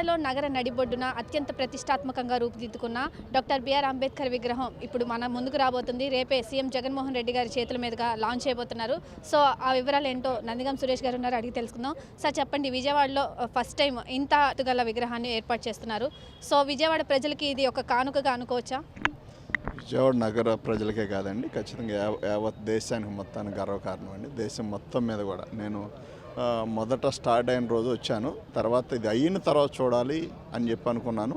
తెలంగాణలో నగర నడిబొడ్డున అత్యంత ప్రతిష్టాత్మకంగా రూపుదిద్దుకున్న డాక్టర్ బిఆర్ అంబేద్కర్ విగ్రహం ఇప్పుడు మన ముందుకు రాబోతుంది. రేపే సీఎం జగన్మోహన్ రెడ్డి గారి చేతుల మీదుగా లాంచ్ చేయబోతున్నారు. సో ఆ వివరాలు ఏంటో నందిగం సురేష్ గారు ఉన్నారు, అడిగి తెలుసుకుందాం. సార్ చెప్పండి, విజయవాడలో ఫస్ట్ టైం ఇంత ఎత్తుగల విగ్రహాన్ని ఏర్పాటు చేస్తున్నారు. సో విజయవాడ ప్రజలకి ఇది ఒక కానుకగా అనుకోవచ్చా? విజయవాడ నగర ప్రజలకే కాదండి, ఖచ్చితంగా యావత్ దేశానికి మొత్తానికి గర్వకారణం అండి. దేశం మొత్తం మీద కూడా నేను మొదట స్టార్ట్ అయిన రోజు వచ్చాను, తర్వాత ఇది అయిన తర్వాత చూడాలి అని చెప్పి అనుకున్నాను.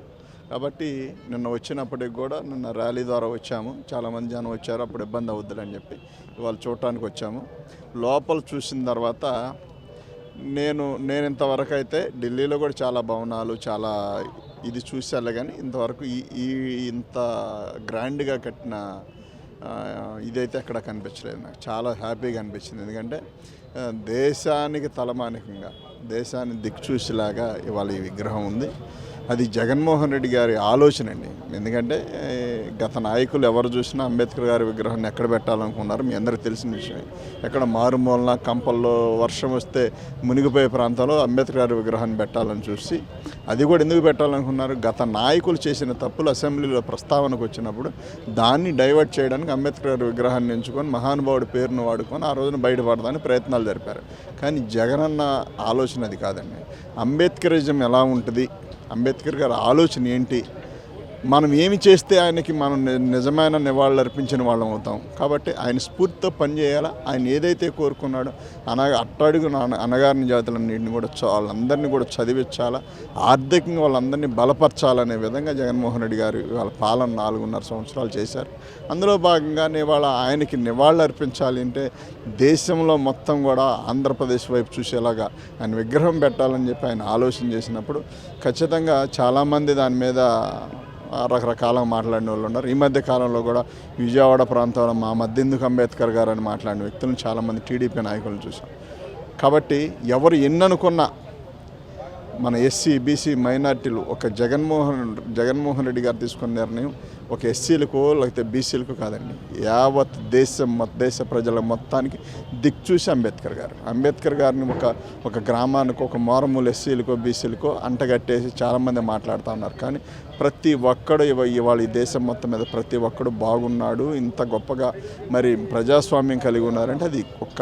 కాబట్టి నిన్న వచ్చినప్పటికి కూడా నిన్న ర్యాలీ ద్వారా వచ్చాము, చాలామంది జనం వచ్చారు, అప్పుడు ఇబ్బంది అవుద్దని చెప్పి ఇవాళ చూడటానికి వచ్చాము. లోపల చూసిన తర్వాత నేను ఇంతవరకు అయితే ఢిల్లీలో కూడా చాలా భవనాలు చాలా ఇది చూసాలే, కానీ ఇంతవరకు ఇంత గ్రాండ్గా కట్టిన ఇదైతే ఎక్కడ కనిపించలేదు. నాకు చాలా హ్యాపీగా అనిపించింది, ఎందుకంటే దేశానికి తలమానికంగా దేశాన్ని దిక్చూసిలాగా ఇవాళ ఈ విగ్రహం ఉంది. అది జగన్మోహన్ రెడ్డి గారి ఆలోచన అండి. ఎందుకంటే గత నాయకులు ఎవరు చూసినా అంబేద్కర్ గారి విగ్రహాన్ని ఎక్కడ పెట్టాలనుకున్నారు మీ అందరికీ తెలిసిన విషయం. ఎక్కడ మారుమూలన కంపల్లో వర్షం వస్తే మునిగిపోయే ప్రాంతంలో అంబేద్కర్ గారి విగ్రహాన్ని పెట్టాలని చూసి, అది కూడా ఎందుకు పెట్టాలనుకున్నారు, గత నాయకులు చేసిన తప్పులు అసెంబ్లీలో ప్రస్తావనకు వచ్చినప్పుడు దాన్ని డైవర్ట్ చేయడానికి అంబేద్కర్ గారి విగ్రహాన్ని ఎంచుకొని మహానుభావుడి పేరును వాడుకొని ఆ రోజున బయటపడడానికి ప్రయత్నాలు జరిపారు. కానీ జగనన్న ఆలోచన అది కాదండి. అంబేద్కరిజం ఎలా ఉంటుంది, అంబేద్కర్ గారి ఆలోచన ఏంటి, మనం ఏమి చేస్తే ఆయనకి మనం నిజమైన నివాళులు అర్పించిన వాళ్ళం అవుతాం. కాబట్టి ఆయన స్ఫూర్తితో పనిచేయాలా, ఆయన ఏదైతే కోరుకున్నాడో అట్టడుగున అణగారిన జాతులన్నింటినీ కూడా వాళ్ళందరినీ కూడా చదివించాలా, ఆర్థికంగా వాళ్ళందరినీ బలపరచాలనే విధంగా జగన్మోహన్ రెడ్డి గారు వాళ్ళ పాలన 4.5 సంవత్సరాలు చేశారు. అందులో భాగంగానే ఇవాళ ఆయనకి నివాళులు అర్పించాలి అంటే దేశంలో మొత్తం కూడా ఆంధ్రప్రదేశ్ వైపు చూసేలాగా ఆయన విగ్రహం పెట్టాలని చెప్పి ఆయన ఆలోచన చేసినప్పుడు ఖచ్చితంగా చాలామంది దాని మీద రకరకాలుగా మాట్లాడిన వాళ్ళు ఉన్నారు. ఈ మధ్య కాలంలో కూడా విజయవాడ ప్రాంతంలో మా మధ్య ఎందుకు అంబేద్కర్ గారు అని మాట్లాడిన వ్యక్తులను చాలామంది టీడీపీ నాయకులను చూసాం. కాబట్టి ఎవరు ఎన్ననుకున్నా మన ఎస్సీ బీసీ మైనార్టీలు ఒక జగన్మోహన్ రెడ్డి గారు తీసుకున్న నిర్ణయం ఒక ఎస్సీలకు లేకపోతే బీసీలకు కాదండి, యావత్ దేశ ప్రజల మొత్తానికి దిక్చూసి అంబేద్కర్ గారిని ఒక గ్రామానికి ఒక మారుమూల ఎస్సీలకో బీసీలకో అంటగట్టేసి చాలామంది మాట్లాడుతూ ఉన్నారు. కానీ ప్రతి ఒక్కడు ఇవాళ ఈ దేశం మొత్తం మీద ప్రతి ఒక్కడు బాగున్నాడు, ఇంత గొప్పగా మరి ప్రజాస్వామ్యం కలిగి ఉన్నారంటే అది ఒక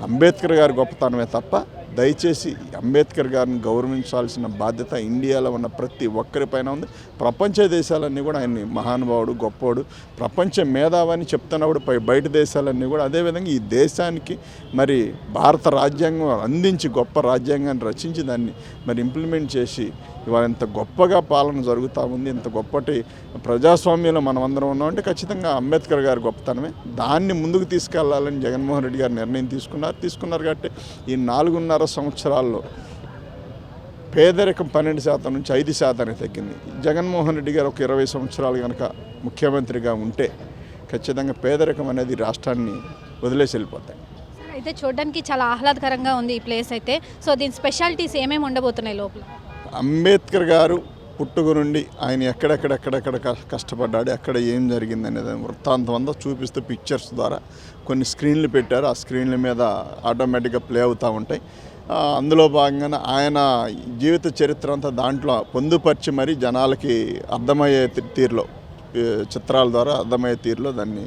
అంబేద్కర్ గారి గొప్పతనమే తప్ప దయచేసి అంబేద్కర్ గారిని గౌరవించాల్సిన బాధ్యత ఇండియాలో ఉన్న ప్రతి ఒక్కరిపైన ఉంది. ప్రపంచ దేశాలన్నీ కూడా ఆయన్ని మహానుభావుడు గొప్పోడు ప్రపంచ మేధావని చెప్తున్నప్పుడు బయట దేశాలన్నీ కూడా అదేవిధంగా ఈ దేశానికి మరి భారత రాజ్యాంగం అందించి గొప్ప రాజ్యాంగాన్ని రచించి దాన్ని మరి ఇంప్లిమెంట్ చేసి ఇవాళ ఇంత గొప్పగా పాలన జరుగుతూ ఉంది, ఇంత గొప్పటి ప్రజాస్వామ్యంలో మనం అందరం ఉన్నామంటే ఖచ్చితంగా అంబేద్కర్ గారి గొప్పతనమే. దాన్ని ముందుకు తీసుకెళ్లాలని జగన్మోహన్ రెడ్డి గారు నిర్ణయం తీసుకున్నారు. కాబట్టి ఈ 4.5 సంవత్సరాల్లో పేదరికం 12% నుంచి 5% తగ్గింది. జగన్మోహన్ రెడ్డి గారు ఒక 20 సంవత్సరాలు కనుక ముఖ్యమంత్రిగా ఉంటే ఖచ్చితంగా పేదరికం అనేది రాష్ట్రాన్ని వదిలేసి వెళ్ళిపోతాయి. అయితే చూడడానికి చాలా ఆహ్లాదకరంగా ఉంది ఈ ప్లేస్ అయితే. సో దీని స్పెషాలిటీస్ ఏమేమి ఉండబోతున్నాయి లోపల? అంబేద్కర్ గారు పుట్టుక నుండి ఆయన ఎక్కడెక్కడ కష్టపడ్డాడు, ఎక్కడ ఏం జరిగింది అనేది వృత్తాంతం అంతా చూపిస్తూ పిక్చర్స్ ద్వారా కొన్ని స్క్రీన్లు పెట్టారు. ఆ స్క్రీన్ల మీద ఆటోమేటిక్గా ప్లే అవుతూ ఉంటాయి. అందులో భాగంగానే ఆయన జీవిత చరిత్ర అంతా దాంట్లో పొందుపరిచి మరి జనాలకి అర్థమయ్యే తీరులో చిత్రాల ద్వారా అర్థమయ్యే తీరులో దాన్ని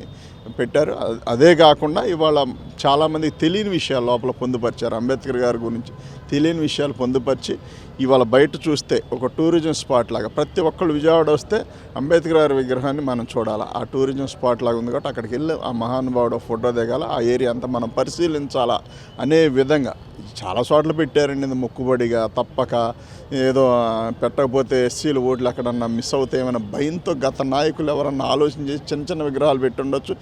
పెట్టారు. అదే కాకుండా ఇవాళ చాలామందికి తెలియని విషయాలు లోపల పొందుపరిచారు. అంబేద్కర్ గారి గురించి తెలియని విషయాలు పొందుపరిచి ఇవాళ బయట చూస్తే ఒక టూరిజం స్పాట్ లాగా ప్రతి ఒక్కళ్ళు విజయవాడ వస్తే అంబేద్కర్ గారి విగ్రహాన్ని మనం చూడాలి. ఆ టూరిజం స్పాట్ లాగా ఉంది కాబట్టి అక్కడికి వెళ్ళి ఆ మహానుభావుడు ఫోటో దిగాల, ఆ ఏరియా అంతా మనం పరిశీలించాలా అనే విధంగా చాలా చోట్ల పెట్టారండి. ఇది మొక్కుబడిగా తప్పక ఏదో పెట్టకపోతే ఎస్సీలు ఓట్లు ఎక్కడన్నా మిస్ అవుతాయేమైనా భయంతో గత నాయకులు ఎవరన్నా ఆలోచన చేసి చిన్న విగ్రహాలు పెట్టి ఉండొచ్చు.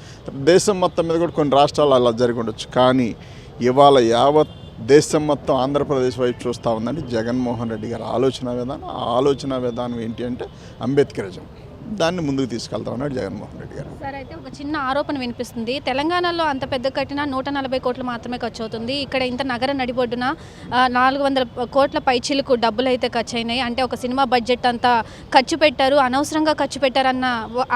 దేశం మొత్తం మీద కూడా కొన్ని రాష్ట్రాలు అలా జరిగి ఉండొచ్చు. కానీ ఇవాళ యావత్ దేశం మొత్తం ఆంధ్రప్రదేశ్ వైపు చూస్తూ ఉందంటే జగన్మోహన్ రెడ్డి గారి ఆలోచన విధానం. ఆ ఆలోచన విధానం ఏంటి అంటే అంబేద్కరిజం. దాన్ని ముందుకు తీసుకెళ్తా ఉన్నాడు జగన్మోహన్ రెడ్డి గారు. సార్ అయితే ఒక చిన్న ఆరోపణ వినిపిస్తుంది, తెలంగాణలో అంత పెద్ద కట్టిన 140 కోట్లు మాత్రమే ఖర్చు అవుతుంది, ఇక్కడ ఇంత నగర నడిబొడ్డున 400 కోట్ల పైచీలకు డబ్బులు అయితే ఖర్చు అయినాయి, అంటే ఒక సినిమా బడ్జెట్ అంతా ఖర్చు పెట్టారు, అనవసరంగా ఖర్చు పెట్టారన్న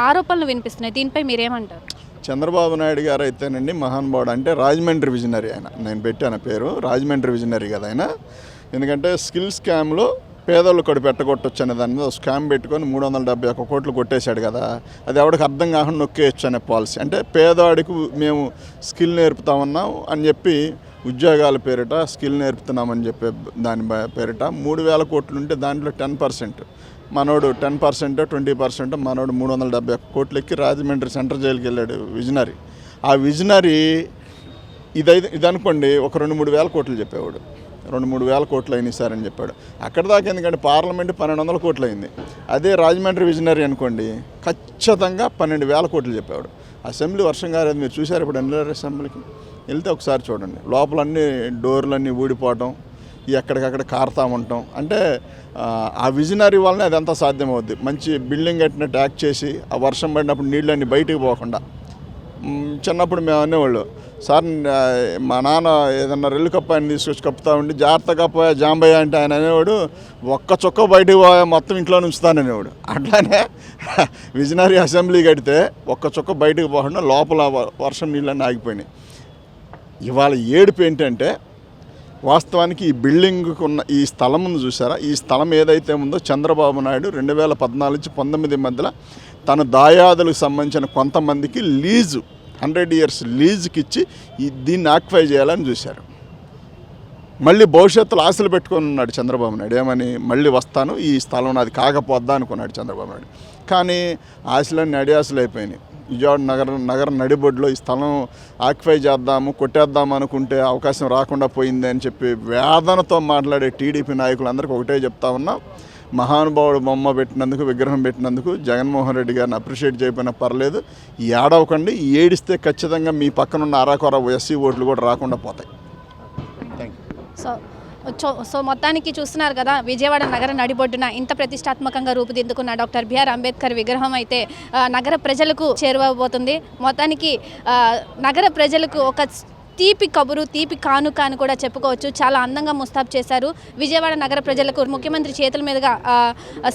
ఆరోపణలు వినిపిస్తున్నాయి. దీనిపై మీరేమంటారు? చంద్రబాబు నాయుడు గారు అయితేనండి మహానుభావుడు, అంటే రాజమండ్రి విజనరీ ఆయన. నేను పెట్టాను పేరు రాజమండ్రి విజనరీ కదా ఆయన. ఎందుకంటే స్కిల్ స్కామ్లో పేదోళ్ళు కూడా పెట్టగొట్టొచ్చు అనే దాని మీద స్కామ్ పెట్టుకొని 371 కోట్లు కొట్టేశాడు కదా, అది ఎవరికి అర్థం కాకుండా నొక్కేయచ్చు అనే పాలసీ. అంటే పేదవాడికి మేము స్కిల్ నేర్పుతామన్నాం అని చెప్పి ఉద్యోగాల పేరిట స్కిల్ నేర్పుతున్నామని చెప్పే దాని పేరిట 3,000 కోట్లు ఉంటే దాంట్లో 10%, మనోడు 10%, 20%, మనోడు 371 కోట్లు ఎక్కి రాజమండ్రి సెంట్రల్ జైలుకి వెళ్ళాడు విజనరీ. ఆ విజనరీ ఇది అనుకోండి ఒక 2-3 వేల కోట్లు చెప్పేవాడు, 2-3 వేల కోట్లు అయినాయి సార్ అని చెప్పాడు. అక్కడ దాకా ఎందుకంటే పార్లమెంట్ 1,200 కోట్లు అయింది. అదే రాజమండ్రి విజనరీ అనుకోండి ఖచ్చితంగా 12,000 కోట్లు చెప్పేవాడు. అసెంబ్లీ వర్షం కాలేదు, మీరు చూసారు ఇప్పుడు వెళ్ళారు అసెంబ్లీకి వెళ్తే ఒకసారి చూడండి, లోపలన్నీ డోర్లన్నీ ఊడిపోవటం, ఎక్కడికక్కడ కారుతా ఉండటం. అంటే ఆ విజనరీ వల్లనే అదంతా సాధ్యమవుద్ది. మంచి బిల్డింగ్ కట్టినట్టు యాక్ట్ చేసి ఆ వర్షం పడినప్పుడు నీళ్ళన్నీ బయటికి పోకుండా. చిన్నప్పుడు మేము అనేవాళ్ళు, సార్ మా నాన్న ఏదన్నా రెల్లు కప్ప ఆయన తీసుకొచ్చి కప్పుతా ఉండి జాగ్రత్తగా పోయా జాంబయ్య అంటే ఆయన అనేవాడు, ఒక్క చుక్క బయటకు పోయా మొత్తం ఇంట్లో ఉంచుతాననేవాడు. అట్లానే విజనరీ అసెంబ్లీ కడితే ఒక్క చుక్క బయటకు పోకుండా లోపల వర్షం నీళ్ళన్నీ ఆగిపోయినాయి. ఇవాళ ఏడుపు ఏంటంటే వాస్తవానికి ఈ బిల్డింగ్కి ఉన్న ఈ స్థలం ఉంది చూసారా, ఈ స్థలం ఏదైతే ఉందో చంద్రబాబు నాయుడు 2014 నుంచి 19 మధ్యలో తన దాయాదులకు సంబంధించిన కొంతమందికి లీజు 100 years లీజుకి ఇచ్చి దీన్ని ఆక్యుపై చేయాలని చూశారు. మళ్ళీ భవిష్యత్తులో ఆశలు పెట్టుకొని ఉన్నాడు చంద్రబాబు నాయుడు, ఏమని మళ్ళీ వస్తాను ఈ స్థలం నాది కాకపోద్దా అనుకున్నాడు చంద్రబాబు నాయుడు. కానీ ఆశలన్నీ అడియాసలు అయిపోయినాయి. విజయవాడ నగర నడిబొడ్లో ఈ స్థలం ఆక్యుపై చేద్దాము కొట్టేద్దాము అనుకుంటే అవకాశం రాకుండా పోయింది అని చెప్పి వేదనతో మాట్లాడే టీడీపీ నాయకులందరికీ ఒకటే చెప్తా ఉన్నా, మహానుభావుడు బొమ్మ పెట్టినందుకు విగ్రహం పెట్టినందుకు జగన్మోహన్ రెడ్డి గారిని అప్రిషియేట్ చేయకపోయినా పర్లేదు, ఏడవకండి, ఏడిస్తే ఖచ్చితంగా మీ పక్కనున్న అరాకొర ఎస్సీ ఓట్లు కూడా రాకుండా పోతాయి. Thank you. సో మొత్తానికి చూస్తున్నారు కదా, విజయవాడ నగర నడిబొడ్డున ఇంత ప్రతిష్టాత్మకంగా రూపుదిద్దుకున్న డాక్టర్ బిఆర్ అంబేద్కర్ విగ్రహం అయితే నగర ప్రజలకు చేరువబోతుంది. మొత్తానికి నగర ప్రజలకు ఒక తీపి కబురు, తీపి కానుక అని కూడా చెప్పుకోవచ్చు. చాలా అందంగా ముస్తాబు చేశారు. విజయవాడ నగర ప్రజలకు ముఖ్యమంత్రి చేతుల మీదుగా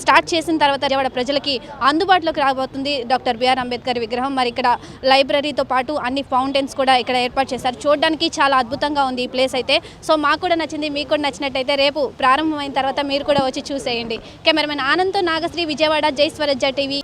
స్టార్ట్ చేసిన తర్వాత విజయవాడ ప్రజలకి అందుబాటులోకి రాబోతుంది డాక్టర్ బిఆర్ అంబేద్కర్ విగ్రహం. మరి ఇక్కడ లైబ్రరీతో పాటు అన్ని ఫౌంటైన్స్ కూడా ఇక్కడ ఏర్పాటు చేశారు. చూడడానికి చాలా అద్భుతంగా ఉంది ఈ ప్లేస్ అయితే. సో మాకు కూడా నచ్చింది, మీకు కూడా నచ్చినట్టయితే రేపు ప్రారంభమైన తర్వాత మీరు కూడా వచ్చి చూసేయండి. కెమెరామెన్ ఆనంద్తో నాగశ్రీ, విజయవాడ, జై స్వరాజ్య టీవీ.